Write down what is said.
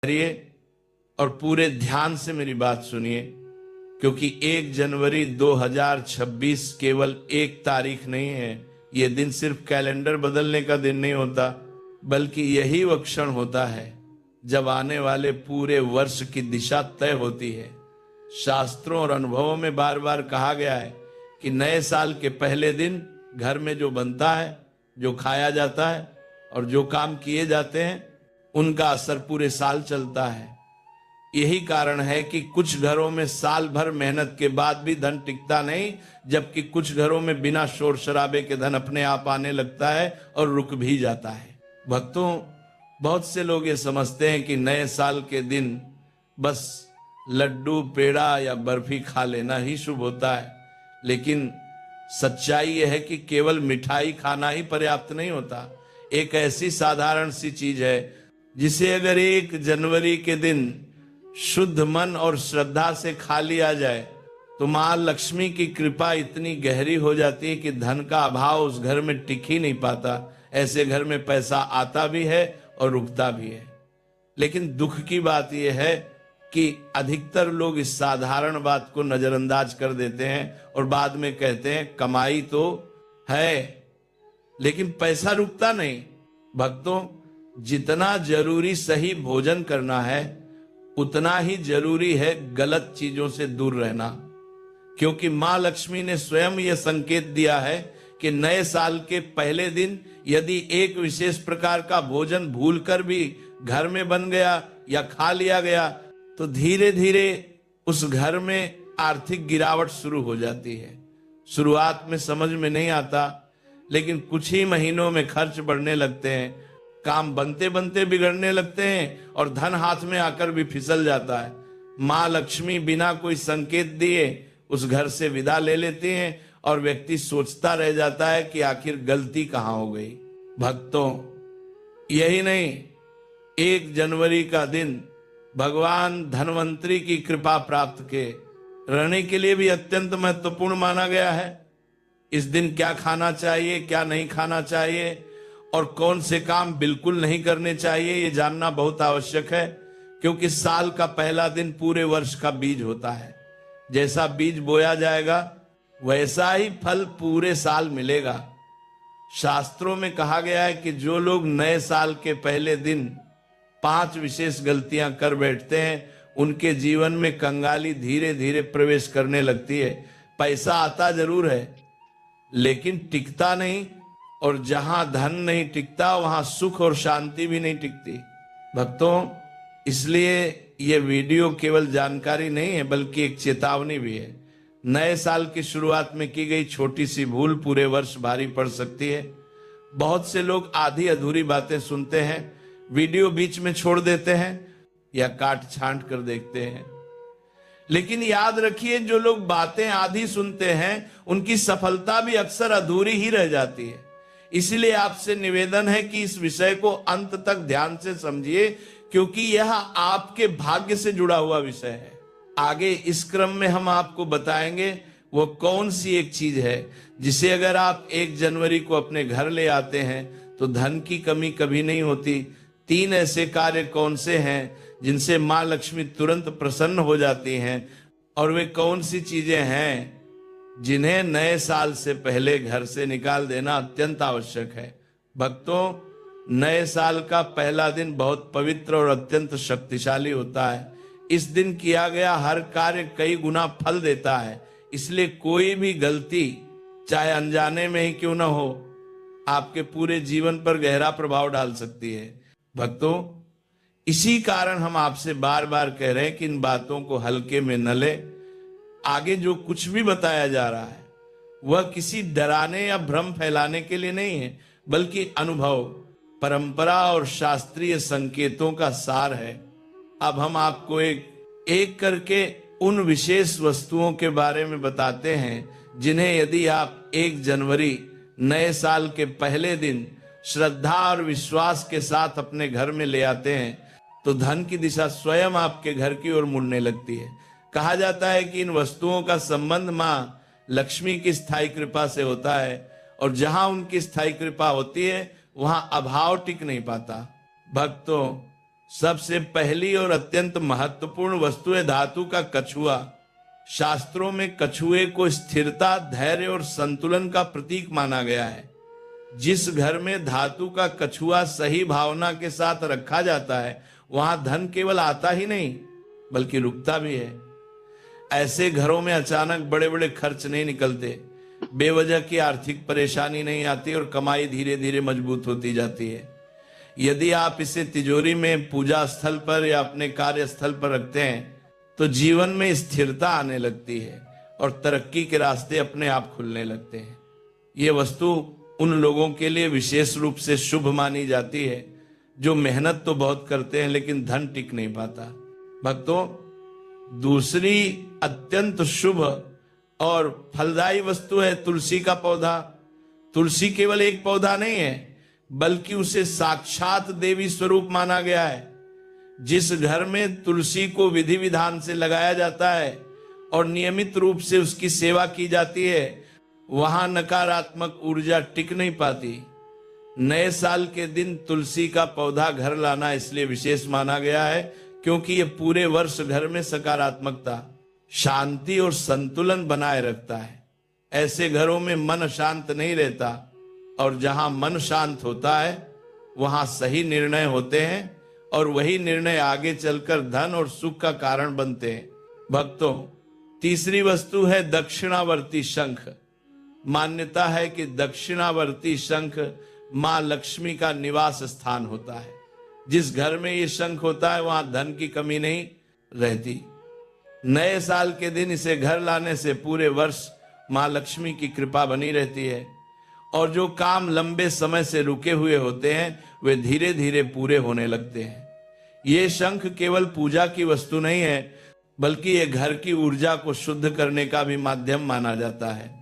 करिए और पूरे ध्यान से मेरी बात सुनिए, क्योंकि 1 जनवरी 2026 केवल एक तारीख नहीं है। यह दिन सिर्फ कैलेंडर बदलने का दिन नहीं होता, बल्कि यही वह क्षण होता है जब आने वाले पूरे वर्ष की दिशा तय होती है। शास्त्रों और अनुभवों में बार बार कहा गया है कि नए साल के पहले दिन घर में जो बनता है, जो खाया जाता है और जो काम किए जाते हैं, उनका असर पूरे साल चलता है। यही कारण है कि कुछ घरों में साल भर मेहनत के बाद भी धन टिकता नहीं, जबकि कुछ घरों में बिना शोर शराबे के धन अपने आप आने लगता है और रुक भी जाता है। भक्तों, बहुत से लोग ये समझते हैं कि नए साल के दिन बस लड्डू, पेड़ा या बर्फी खा लेना ही शुभ होता है, लेकिन सच्चाई यह है कि केवल मिठाई खाना ही पर्याप्त नहीं होता। एक ऐसी साधारण सी चीज है जिसे अगर 1 जनवरी के दिन शुद्ध मन और श्रद्धा से खा लिया जाए तो मां लक्ष्मी की कृपा इतनी गहरी हो जाती है कि धन का अभाव उस घर में टिक ही नहीं पाता। ऐसे घर में पैसा आता भी है और रुकता भी है। लेकिन दुख की बात यह है कि अधिकतर लोग इस साधारण बात को नजरअंदाज कर देते हैं और बाद में कहते हैं कमाई तो है लेकिन पैसा रुकता नहीं। भक्तों, जितना जरूरी सही भोजन करना है, उतना ही जरूरी है गलत चीजों से दूर रहना, क्योंकि मां लक्ष्मी ने स्वयं यह संकेत दिया है कि नए साल के पहले दिन यदि एक विशेष प्रकार का भोजन भूलकर भी घर में बन गया या खा लिया गया तो धीरे धीरे उस घर में आर्थिक गिरावट शुरू हो जाती है। शुरुआत में समझ में नहीं आता, लेकिन कुछ ही महीनों में खर्च बढ़ने लगते हैं, काम बनते बनते बिगड़ने लगते हैं और धन हाथ में आकर भी फिसल जाता है। मां लक्ष्मी बिना कोई संकेत दिए उस घर से विदा ले लेती हैं और व्यक्ति सोचता रह जाता है कि आखिर गलती कहां हो गई। भक्तों, यही नहीं, 1 जनवरी का दिन भगवान धनवंतरी की कृपा प्राप्त के रहने के लिए भी अत्यंत महत्वपूर्ण माना गया है। इस दिन क्या खाना चाहिए, क्या नहीं खाना चाहिए और कौन से काम बिल्कुल नहीं करने चाहिए, ये जानना बहुत आवश्यक है, क्योंकि साल का पहला दिन पूरे वर्ष का बीज होता है। जैसा बीज बोया जाएगा वैसा ही फल पूरे साल मिलेगा। शास्त्रों में कहा गया है कि जो लोग नए साल के पहले दिन 5 विशेष गलतियां कर बैठते हैं, उनके जीवन में कंगाली धीरे धीरे प्रवेश करने लगती है। पैसा आता जरूर है लेकिन टिकता नहीं, और जहां धन नहीं टिकता वहां सुख और शांति भी नहीं टिकती। भक्तों, इसलिए यह वीडियो केवल जानकारी नहीं है बल्कि एक चेतावनी भी है। नए साल की शुरुआत में की गई छोटी सी भूल पूरे वर्ष भारी पड़ सकती है। बहुत से लोग आधी अधूरी बातें सुनते हैं, वीडियो बीच में छोड़ देते हैं या काट छांट कर देखते हैं। लेकिन याद रखिए, जो लोग बातें आधी सुनते हैं उनकी सफलता भी अक्सर अधूरी ही रह जाती है। इसलिए आपसे निवेदन है कि इस विषय को अंत तक ध्यान से समझिए, क्योंकि यह आपके भाग्य से जुड़ा हुआ विषय है। आगे इस क्रम में हम आपको बताएंगे वो कौन सी एक चीज है जिसे अगर आप 1 जनवरी को अपने घर ले आते हैं तो धन की कमी कभी नहीं होती। 3 ऐसे कार्य कौन से हैं जिनसे मां लक्ष्मी तुरंत प्रसन्न हो जाती हैं, और वे कौन सी चीजें हैं जिन्हें नए साल से पहले घर से निकाल देना अत्यंत आवश्यक है। भक्तों, नए साल का पहला दिन बहुत पवित्र और अत्यंत शक्तिशाली होता है। इस दिन किया गया हर कार्य कई गुना फल देता है, इसलिए कोई भी गलती, चाहे अनजाने में ही क्यों न हो, आपके पूरे जीवन पर गहरा प्रभाव डाल सकती है। भक्तों, इसी कारण हम आपसे बार बार कह रहे हैं कि इन बातों को हल्के में न ले। आगे जो कुछ भी बताया जा रहा है वह किसी डराने या भ्रम फैलाने के लिए नहीं है, बल्कि अनुभव, परंपरा और शास्त्रीय संकेतों का सार है। अब हम आपको एक एक करके उन विशेष वस्तुओं के बारे में बताते हैं जिन्हें यदि आप 1 जनवरी नए साल के पहले दिन श्रद्धा और विश्वास के साथ अपने घर में ले आते हैं तो धन की दिशा स्वयं आपके घर की ओर मुड़ने लगती है। कहा जाता है कि इन वस्तुओं का संबंध मां लक्ष्मी की स्थायी कृपा से होता है, और जहां उनकी स्थायी कृपा होती है वहां अभाव टिक नहीं पाता। भक्तों, सबसे पहली और अत्यंत महत्वपूर्ण वस्तु है धातु का कछुआ। शास्त्रों में कछुए को स्थिरता, धैर्य और संतुलन का प्रतीक माना गया है। जिस घर में धातु का कछुआ सही भावना के साथ रखा जाता है, वहां धन केवल आता ही नहीं बल्कि रुकता भी है। ऐसे घरों में अचानक बड़े बड़े खर्च नहीं निकलते, बेवजह की आर्थिक परेशानी नहीं आती और कमाई धीरे धीरे मजबूत होती जाती है। यदि आप इसे तिजोरी में, पूजा स्थल पर या अपने कार्यस्थल पर रखते हैं तो जीवन में स्थिरता आने लगती है और तरक्की के रास्ते अपने आप खुलने लगते हैं। ये वस्तु उन लोगों के लिए विशेष रूप से शुभ मानी जाती है जो मेहनत तो बहुत करते हैं लेकिन धन टिक नहीं पाता। भक्तों, दूसरी अत्यंत शुभ और फलदायी वस्तु है तुलसी का पौधा। तुलसी केवल एक पौधा नहीं है बल्कि उसे साक्षात देवी स्वरूप माना गया है। जिस घर में तुलसी को विधि विधान से लगाया जाता है और नियमित रूप से उसकी सेवा की जाती है, वहां नकारात्मक ऊर्जा टिक नहीं पाती। नए साल के दिन तुलसी का पौधा घर लाना इसलिए विशेष माना गया है क्योंकि यह पूरे वर्ष घर में सकारात्मकता, शांति और संतुलन बनाए रखता है। ऐसे घरों में मन शांत नहीं रहता और जहां मन शांत होता है वहां सही निर्णय होते हैं और वही निर्णय आगे चलकर धन और सुख का कारण बनते हैं। भक्तों, तीसरी वस्तु है दक्षिणावर्ती शंख। मान्यता है कि दक्षिणावर्ती शंख मां लक्ष्मी का निवास स्थान होता है। जिस घर में ये शंख होता है वहां धन की कमी नहीं रहती। नए साल के दिन इसे घर लाने से पूरे वर्ष मां लक्ष्मी की कृपा बनी रहती है और जो काम लंबे समय से रुके हुए होते हैं वे धीरे धीरे पूरे होने लगते हैं। ये शंख केवल पूजा की वस्तु नहीं है बल्कि ये घर की ऊर्जा को शुद्ध करने का भी माध्यम माना जाता है।